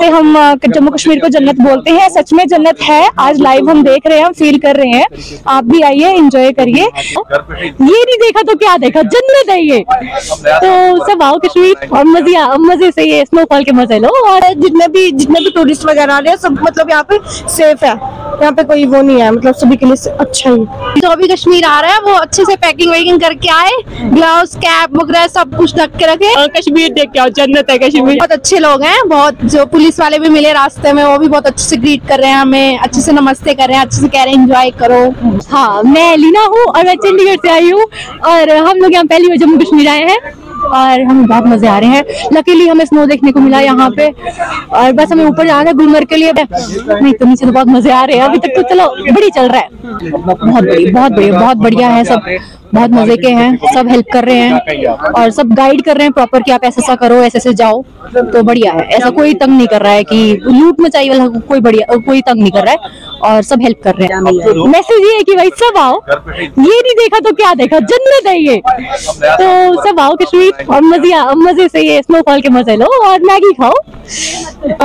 जैसे हम जम्मू कश्मीर को जन्नत बोलते हैं, सच में जन्नत है। आज लाइव हम देख रहे हैं, हम फील कर रहे हैं। आप भी आइए, एंजॉय करिए। ये नहीं देखा तो क्या देखा, जन्नत है ये। तो सब आओ कश्मीर और मजे से ये स्नोफॉल के मजे लो। और जितने भी टूरिस्ट वगैरह आ रहे हैं सब मतलब यहाँ पे सेफ है, यहाँ पे कोई वो नहीं है, मतलब सभी के लिए अच्छा ही। जो भी कश्मीर आ रहा है वो अच्छे से पैकिंग वैकिंग करके आए, ग्लव्स कैप वगैरह सब कुछ ढक के रखे। कश्मीर देख के आओ, जन्नत है कश्मीर। बहुत अच्छे लोग हैं, बहुत जो पुलिस वाले भी मिले रास्ते में वो भी बहुत अच्छे से ग्रीट कर रहे हैं, हमें अच्छे से नमस्ते कर रहे हैं, अच्छे से कह रहे हैं एंजॉय करो। हाँ, मैं लीना हूँ और मैं चंडीगढ़ से आई हूँ और हम लोग यहाँ पहली बार जम्मू कश्मीर आए हैं और हमें बहुत मजे आ रहे हैं। लकीली हमें स्नो देखने को मिला यहाँ पे और बस हमें ऊपर जाना है गुलमर्ग के लिए। नहीं तो नीचे तो बहुत मजे आ रहे हैं। अभी तक तो चलो बढ़िया चल रहा है, बहुत बढ़िया है। सब बहुत मजे के हैं, सब हेल्प कर रहे हैं और सब गाइड कर रहे हैं प्रॉपर कि आप ऐसा करो, ऐसे जाओ। तो बढ़िया है, ऐसा कोई तंग नहीं कर रहा है कि लूट मचाई वाला कोई तंग नहीं कर रहा है और सब हेल्प कर रहे हैं। मैसेज ये है कि भाई सब आओ, ये नहीं देखा तो क्या देखा, जन्नत है ये। तो सब आओ कश्मीर और मजे से ये स्नोफॉल के मजे लो और मैगी खाओ।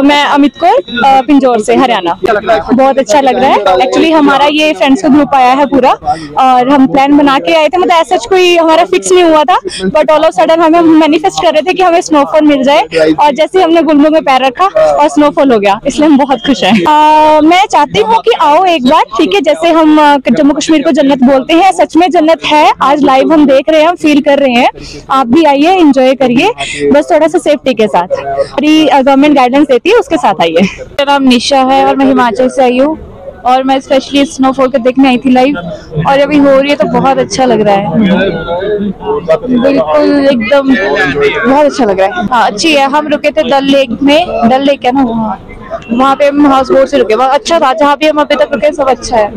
मैं अमित कौर, पिंजौर से, हरियाणा। बहुत अच्छा लग रहा है। एक्चुअली हमारा ये फ्रेंड्स का ग्रुप आया है पूरा और हम प्लान बना के आए थे, मतलब ऐसा कोई हमारा फिक्स नहीं हुआ था, बट ऑल ऑफ सडन हमें मैनिफेस्ट कर रहे थे कि हमें स्नोफॉल मिल जाए और जैसे हमने गुलमर्ग में पैर रखा और स्नोफॉल हो गया, इसलिए हम बहुत खुश हैं। मैं चाहती हूँ कि आओ एक बार, ठीक है। जैसे हम जम्मू कश्मीर को जन्नत बोलते हैं, सच में जन्नत है। आज लाइव हम देख रहे हैं, हम फील कर रहे हैं। आप भी आइए, एंजॉय करिए, बस थोड़ा सा सेफ्टी के साथ। गवर्नमेंट गाइडेंस देती है, उसके साथ आइए। मेरा नाम निशा है और मैं हिमाचल से आई हूँ और मैं स्पेशली स्नोफॉल को देखने आई थी लाइव और अभी हो रही है तो बहुत अच्छा लग रहा है। बिल्कुल एकदम बहुत अच्छा लग रहा है। हाँ, अच्छी है। हम रुके थे डल लेक में, डल लेक है ना, वहाँ पे हम हाउस बोट से रुके, वहाँ अच्छा था। जहाँ भी हम अभी तक रुके सब अच्छा है।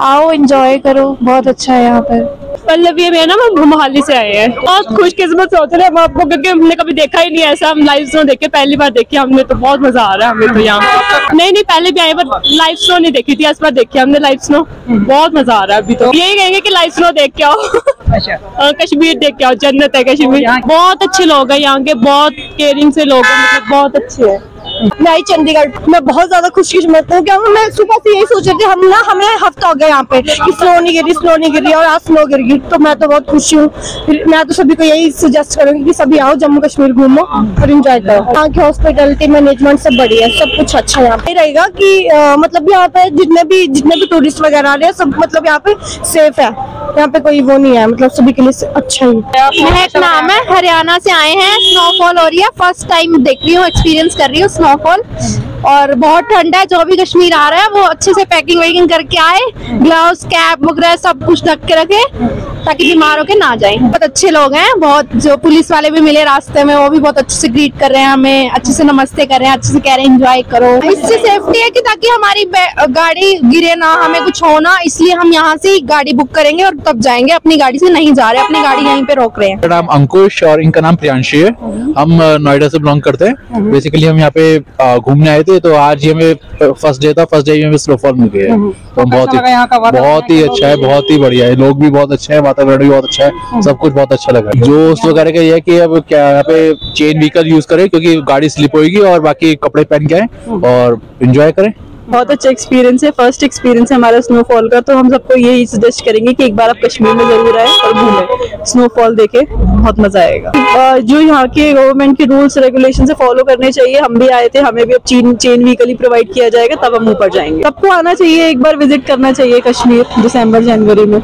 आओ एंजॉय करो, बहुत अच्छा है यहाँ पर। पल्लवी में ना, हम मोहाली से आए हैं। बहुत खुशकिस्मत सोच रहे हैं हम आपको, क्योंकि हमने कभी देखा ही नहीं ऐसा। हम लाइव स्नो देखे, पहली बार देखी हमने, तो बहुत मजा आ रहा है हमें तो यहाँ। नहीं पहले भी आए पर लाइव स्नो नहीं देखी थी, इस बार देखी हमने लाइव स्नो। बहुत मजा आ रहा है अभी तो। यही कहेंगे कि लाइव स्नो देख के आओ। कश्मीर देख के आओ, जन्नत है कश्मीर। बहुत अच्छे लोग हैं यहाँ के, बहुत केयरिंग से लोग हैं, मतलब बहुत अच्छे हैं। मैं आई चंडीगढ़, मैं बहुत ज्यादा खुशकिस्मत हूँ क्योंकि मैं सुबह से यही सोच रही थी। हमें हफ्ता हो गया यहाँ पे कि स्नो नहीं गिरी और आज स्नो गिर गई, तो मैं तो बहुत खुश हूँ। मैं तो सभी को यही सजेस्ट करूंगी कि सभी आओ, जम्मू कश्मीर घूमो और एंजॉय करो। यहाँ की हॉस्पिटलिटी मैनेजमेंट सब बढ़िया है, सब कुछ अच्छा यहाँ पे रहेगा कि मतलब यहाँ पे जितने भी टूरिस्ट वगैरह आ रहे हैं सब मतलब यहाँ पे सेफ है, यहाँ पे कोई वो नहीं है, मतलब सभी के लिए अच्छा ही। महक नाम है, हरियाणा से आए हैं। स्नोफॉल हो रही है, फर्स्ट टाइम देख रही हूँ, एक्सपीरियंस कर रही हूँ स्नोफॉल और बहुत ठंडा है। जो भी कश्मीर आ रहा है वो अच्छे से पैकिंग वैकिंग करके आए, ग्लव्स कैप वगैरह सब कुछ ढक के रखे ताकि बीमार होके ना जाए। बहुत अच्छे लोग हैं, बहुत जो पुलिस वाले भी मिले रास्ते में वो भी बहुत अच्छे से ग्रीट कर रहे हैं, हमें अच्छे से नमस्ते कर रहे हैं, अच्छे से कह रहे हैं एंजॉय करो। इससे सेफ्टी है कि ताकि हमारी गाड़ी गिरे ना, हमें कुछ हो ना, इसलिए हम यहाँ से गाड़ी बुक करेंगे और तब जाएंगे। अपनी गाड़ी से नहीं जा रहे, अपनी गाड़ी यहीं पे रोक रहे हैं। मेरा नाम अंकुश और इनका नाम प्रियांशी है। हम नोएडा से बिलोंग करते हैं। बेसिकली हम यहाँ पे घूमने आए थे, तो आज ही हमें फर्स्ट डे था, फर्स्ट डे हमें स्नोफॉल मिल गया है, तो बहुत ही अच्छा है, बहुत ही बढ़िया है। लोग भी बहुत अच्छे हैं, वातावरण भी बहुत अच्छा है, सब कुछ बहुत अच्छा लगा। जोश वगैरह का ये है कि अब क्या यहाँ पे चेन व्हीकल यूज करें क्योंकि गाड़ी स्लिप होगी, और बाकी कपड़े पहन के आए और एंजॉय करें। बहुत अच्छा एक्सपीरियंस है, फर्स्ट एक्सपीरियंस है हमारा स्नोफॉल का, तो हम सबको यही सजेस्ट करेंगे कि एक बार आप कश्मीर में जरूर आए और घूमें, स्नोफॉल देखे, बहुत मजा आएगा। जो यहाँ के गवर्नमेंट के रूल्स रेगुलेशन से फॉलो करने चाहिए। हम भी आए थे, हमें भी अब चेन व्हीकल ही प्रोवाइड किया जाएगा, तब हम ऊपर जाएंगे। सबको आना चाहिए, एक बार विजिट करना चाहिए कश्मीर दिसंबर जनवरी में।